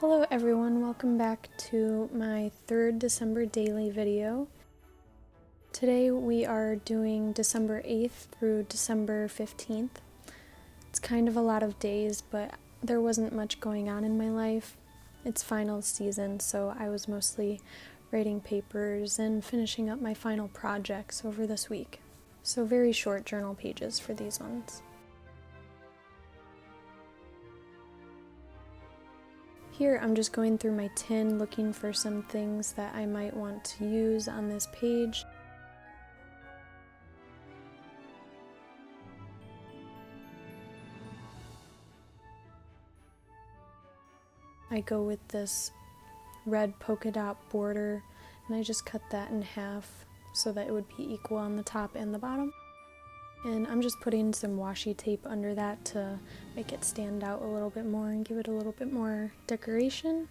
Hello everyone, welcome back to my third December daily video. Today we are doing December 8th through December 15th. It's kind of a lot of days, but there wasn't much going on in my life. It's final season, so I was mostly writing papers and finishing up my final projects over this week. So very short journal pages for these ones. Here I'm just going through my tin looking for some things that I might want to use on this page. I go with this red polka dot border and I just cut that in half so that it would be equal on the top and the bottom. And I'm just putting some washi tape under that to make it stand out a little bit more and give it a little bit more decoration.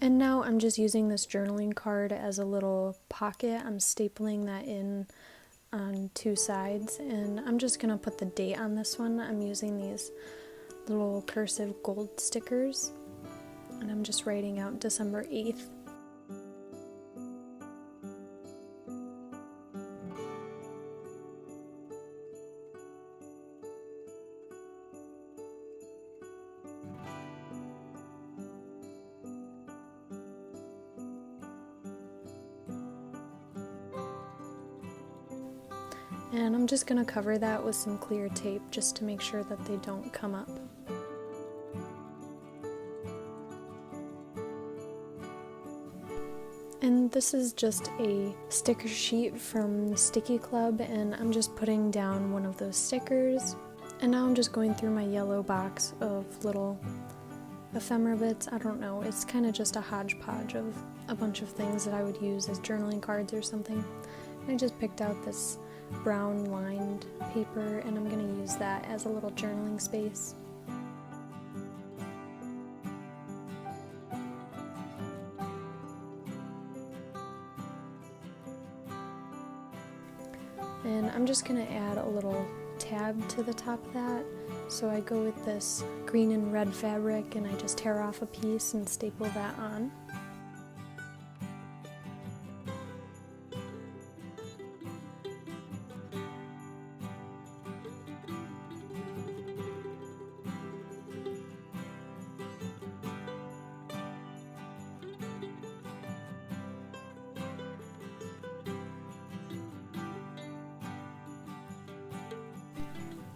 And now I'm just using this journaling card as a little pocket. I'm stapling that in on two sides, and I'm just gonna put the date on this one. I'm using these little cursive gold stickers, and I'm just writing out December 8th. And I'm just going to cover that with some clear tape just to make sure that they don't come up. And this is just a sticker sheet from the Sticky Club, and I'm just putting down one of those stickers. And now I'm just going through my yellow box of little ephemera bits. I don't know, it's kind of just a hodgepodge of a bunch of things that I would use as journaling cards or something. And I just picked out this brown lined paper, and I'm going to use that as a little journaling space. And I'm just going to add a little tab to the top of that. So I go with this green and red fabric and I just tear off a piece and staple that on.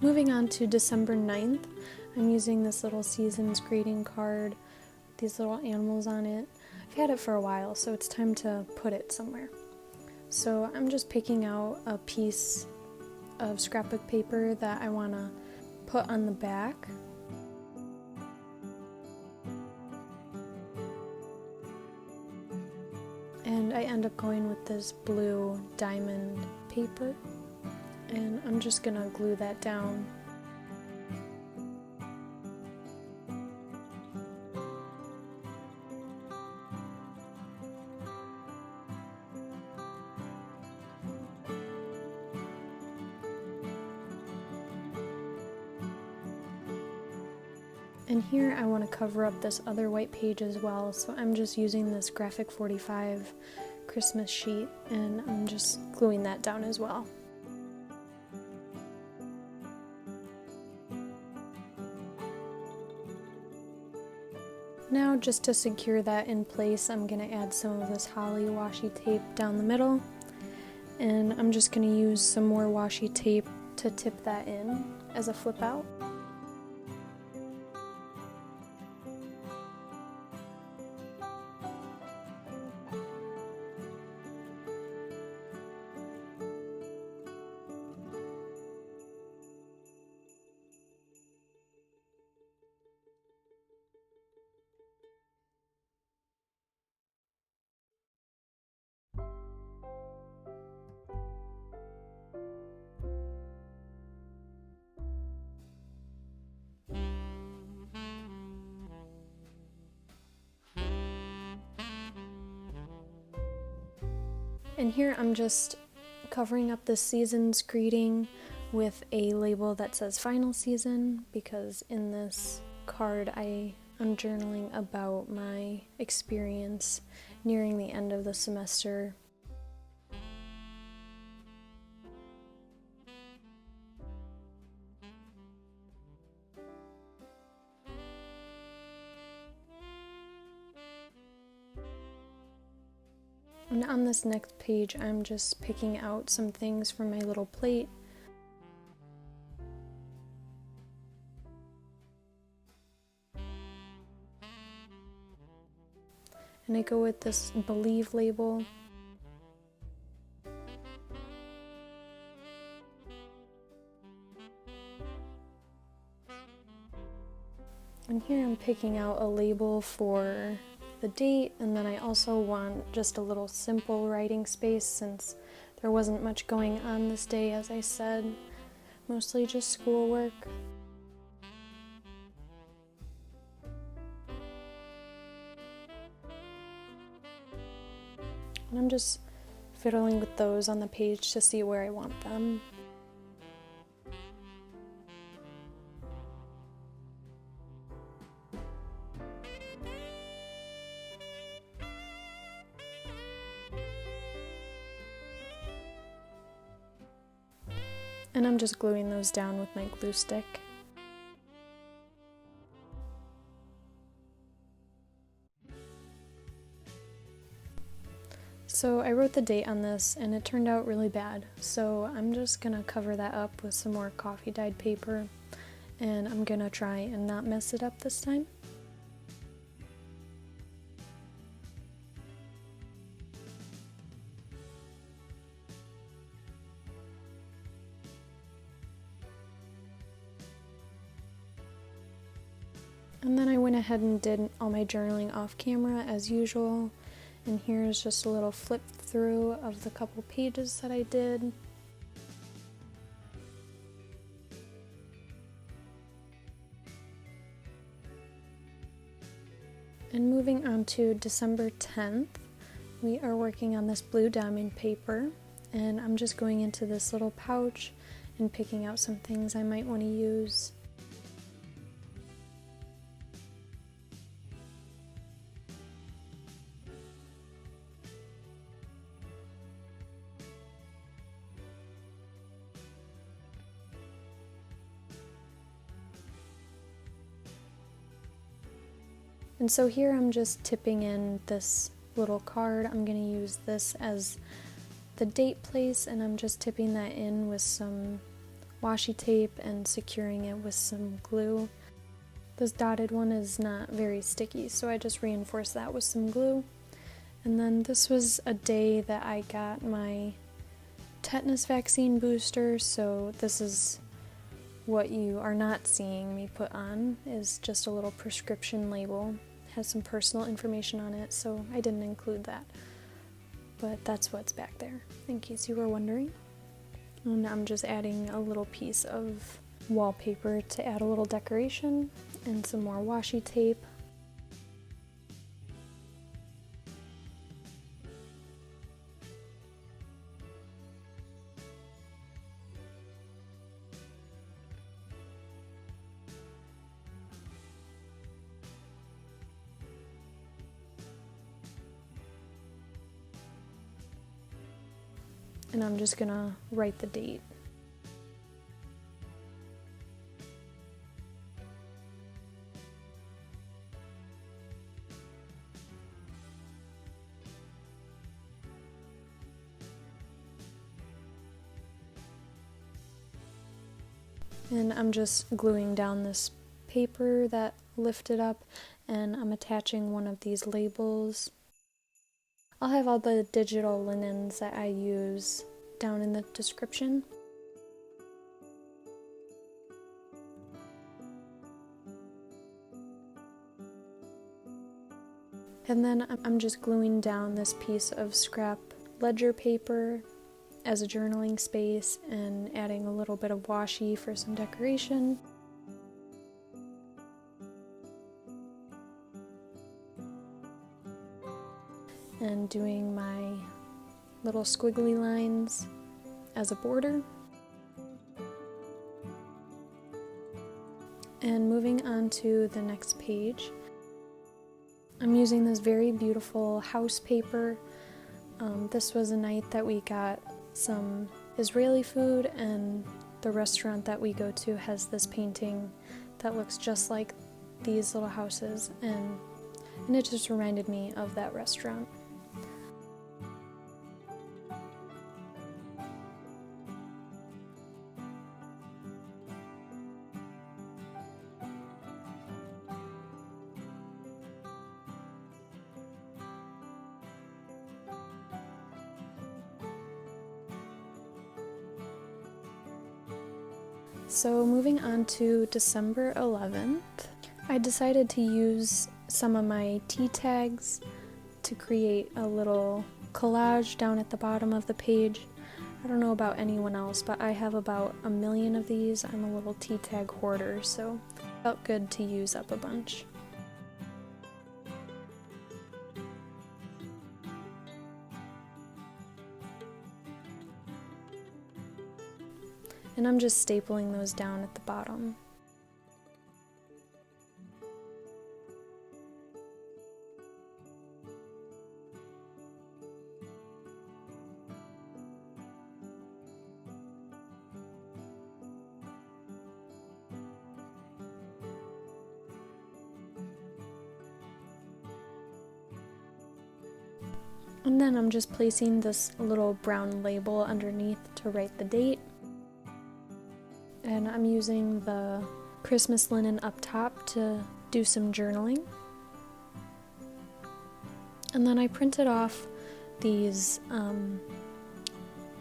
Moving on to December 9th, I'm using this little season's greeting card, these little animals on it. I've had it for a while, so it's time to put it somewhere. So I'm just picking out a piece of scrapbook paper that I want to put on the back. And I end up going with this blue diamond paper. And I'm just gonna glue that down. And here I want to cover up this other white page as well, so I'm just using this graphic 45 Christmas sheet and I'm just gluing that down as well. Now, just to secure that in place, I'm going to add some of this holly washi tape down the middle, and I'm just going to use some more washi tape to tip that in as a flip out. And here I'm just covering up the season's greeting with a label that says final season, because in this card I'm journaling about my experience nearing the end of the semester. And on this next page, I'm just picking out some things from my little plate. And I go with this Believe label. And here I'm picking out a label for the date, and then I also want just a little simple writing space since there wasn't much going on this day, as I said, mostly just schoolwork. And I'm just fiddling with those on the page to see where I want them. And I'm just gluing those down with my glue stick. So I wrote the date on this and it turned out really bad, so I'm just gonna cover that up with some more coffee dyed paper, and I'm gonna try and not mess it up this time. And then I went ahead and did all my journaling off camera as usual. And here's just a little flip through of the couple pages that I did. And moving on to December 10th, we are working on this blue diamond paper, and I'm just going into this little pouch and picking out some things I might want to use. And so here I'm just tipping in this little card. I'm going to use this as the date place, and I'm just tipping that in with some washi tape and securing it with some glue. This dotted one is not very sticky, so I just reinforced that with some glue. And then this was a day that I got my tetanus vaccine booster, so this is what you are not seeing me put on, is just a little prescription label. Has some personal information on it, so I didn't include that. But that's what's back there, in case you were wondering. And I'm just adding a little piece of wallpaper to add a little decoration, and some more washi tape. And I'm just gonna write the date. And I'm just gluing down this paper that lifted up, and I'm attaching one of these labels. I'll have all the digital linens that I use down in the description. And then I'm just gluing down this piece of scrap ledger paper as a journaling space and adding a little bit of washi for some decoration. And doing my little squiggly lines as a border. And moving on to the next page, I'm using this very beautiful house paper. This was a night that we got some Israeli food, and the restaurant that we go to has this painting that looks just like these little houses, and it just reminded me of that restaurant. So moving on to December 11th, I decided to use some of my tea tags to create a little collage down at the bottom of the page. I don't know about anyone else, but I have about 1 million of these. I'm a little tea tag hoarder, so it felt good to use up a bunch. And I'm just stapling those down at the bottom. And then I'm just placing this little brown label underneath to write the date. And I'm using the Christmas linen up top to do some journaling. And then I printed off these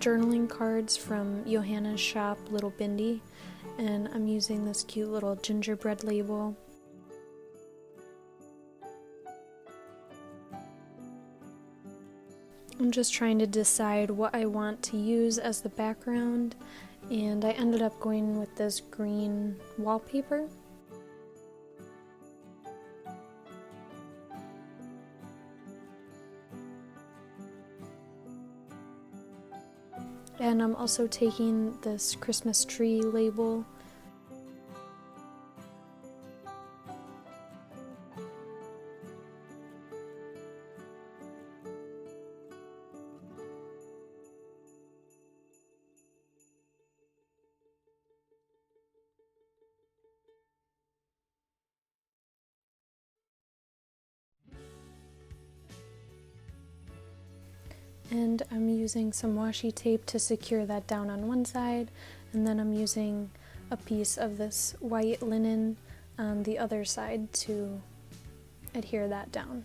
journaling cards from Johanna's shop, Little Bindi, and I'm using this cute little gingerbread label. I'm just trying to decide what I want to use as the background, and I ended up going with this green wallpaper. And I'm also taking this Christmas tree label . And I'm using some washi tape to secure that down on one side, and then I'm using a piece of this white linen on the other side to adhere that down.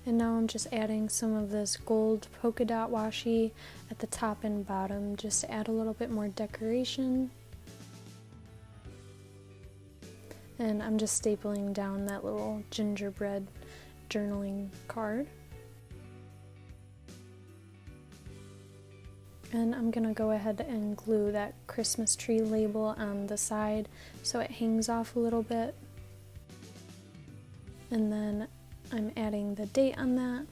And now I'm just adding some of this gold polka dot washi at the top and bottom just to add a little bit more decoration. And I'm just stapling down that little gingerbread journaling card. And I'm gonna go ahead and glue that Christmas tree label on the side so it hangs off a little bit. And then I'm adding the date on that.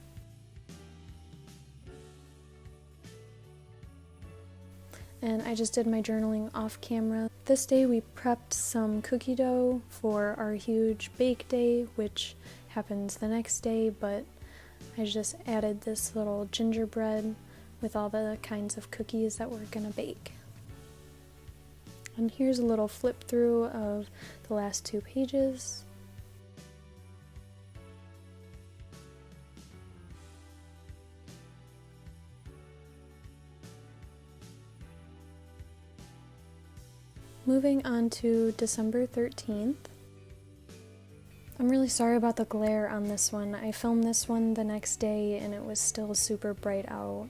And I just did my journaling off camera. This day we prepped some cookie dough for our huge bake day, which happens the next day, but I just added this little gingerbread with all the kinds of cookies that we're gonna bake. And here's a little flip through of the last 2 pages. Moving on to December 13th. I'm really sorry about the glare on this one. I filmed this one the next day and it was still super bright out.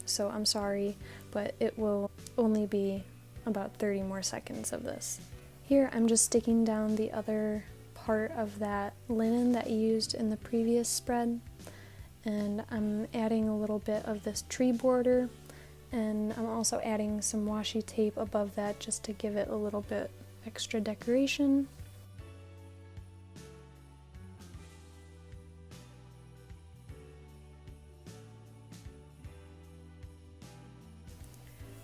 So I'm sorry, but it will only be about 30 more seconds of this. Here I'm just sticking down the other part of that linen that you used in the previous spread. And I'm adding a little bit of this tree border And I'm also adding some washi tape above that just to give it a little bit extra decoration.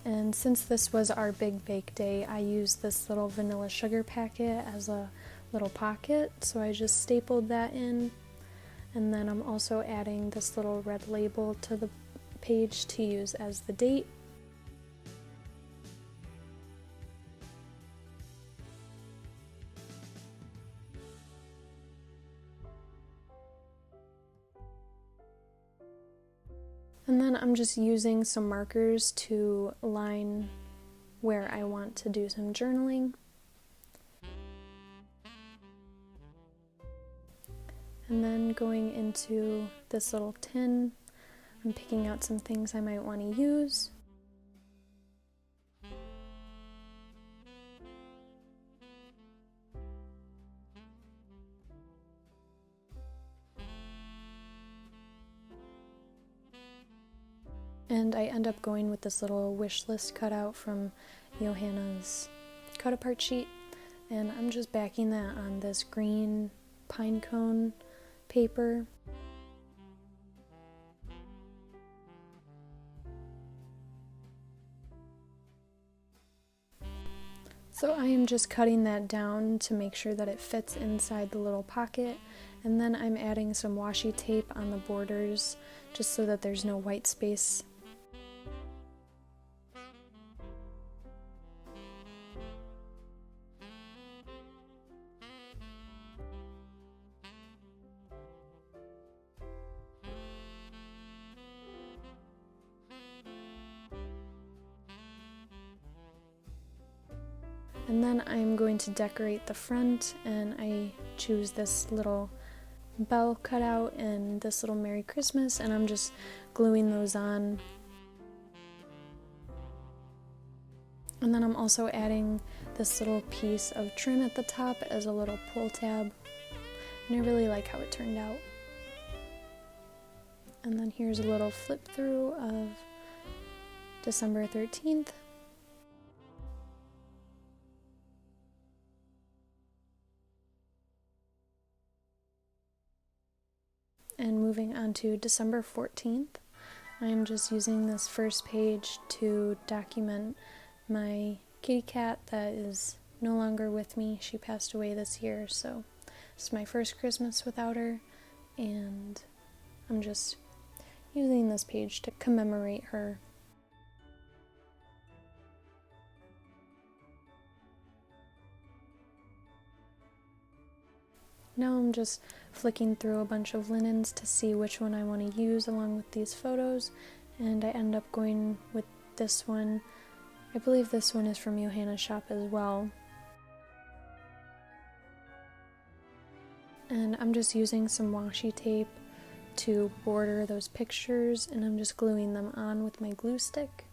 And since this was our big bake day, I used this little vanilla sugar packet as a little pocket, so I just stapled that in. And then I'm also adding this little red label to the page to use as the date. And then I'm just using some markers to line where I want to do some journaling. And then going into this little tin, I'm picking out some things I might want to use. And I end up going with this little wish list cutout from Johanna's cut apart sheet, and I'm just backing that on this green pine cone paper. So I am just cutting that down to make sure that it fits inside the little pocket, and then I'm adding some washi tape on the borders just so that there's no white space. And then I'm going to decorate the front, and I choose this little bell cutout and this little Merry Christmas, and I'm just gluing those on. And then I'm also adding this little piece of trim at the top as a little pull tab, and I really like how it turned out. And then here's a little flip through of December 13th. And moving on to December 14th, I'm just using this first page to document my kitty cat that is no longer with me. She passed away this year, so it's my first Christmas without her, and I'm just using this page to commemorate her. Now I'm just flicking through a bunch of linens to see which one I want to use along with these photos, and I end up going with this one. I believe this one is from Johanna's shop as well. And I'm just using some washi tape to border those pictures, and I'm just gluing them on with my glue stick.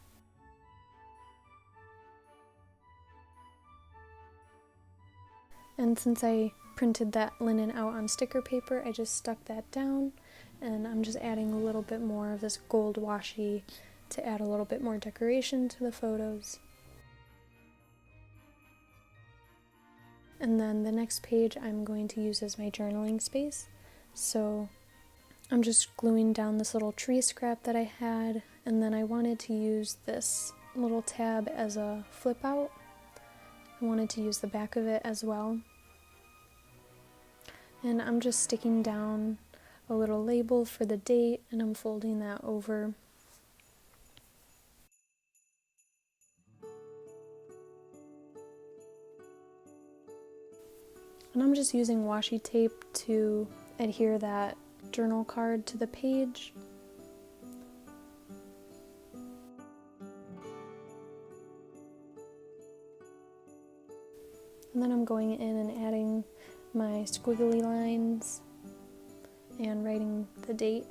And since I printed that linen out on sticker paper, I just stuck that down, and I'm just adding a little bit more of this gold washi to add a little bit more decoration to the photos. And then the next page I'm going to use as my journaling space. So I'm just gluing down this little tree scrap that I had, and then I wanted to use this little tab as a flip out. I wanted to use the back of it as well. And I'm just sticking down a little label for the date, and I'm folding that over. And I'm just using washi tape to adhere that journal card to the page. And then I'm going in and adding my squiggly lines and writing the date.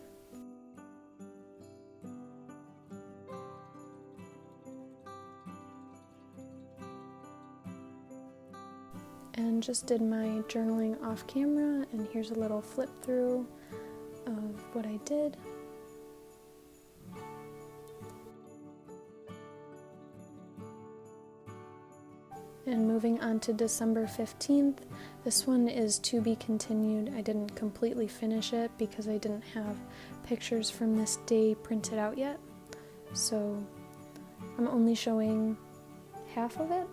And just did my journaling off camera, and here's a little flip through of what I did. And moving on to December 15th, this one is to be continued. I didn't completely finish it because I didn't have pictures from this day printed out yet. So I'm only showing half of it.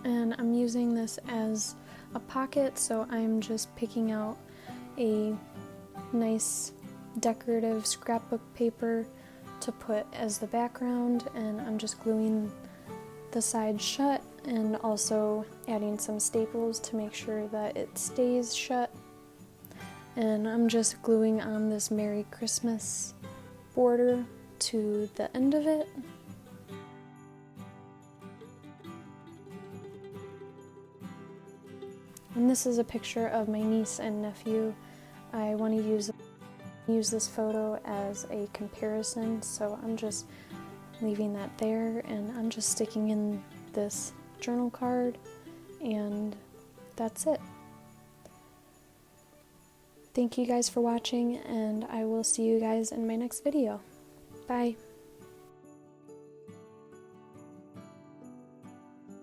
And I'm using this as a pocket, so I'm just picking out a nice decorative scrapbook paper to put as the background, and I'm just gluing the side shut and also adding some staples to make sure that it stays shut. And I'm just gluing on this Merry Christmas border to the end of it. And this is a picture of my niece and nephew. I want to use this photo as a comparison, so I'm just leaving that there, and I'm just sticking in this journal card, and that's it. Thank you guys for watching, and I will see you guys in my next video. Bye!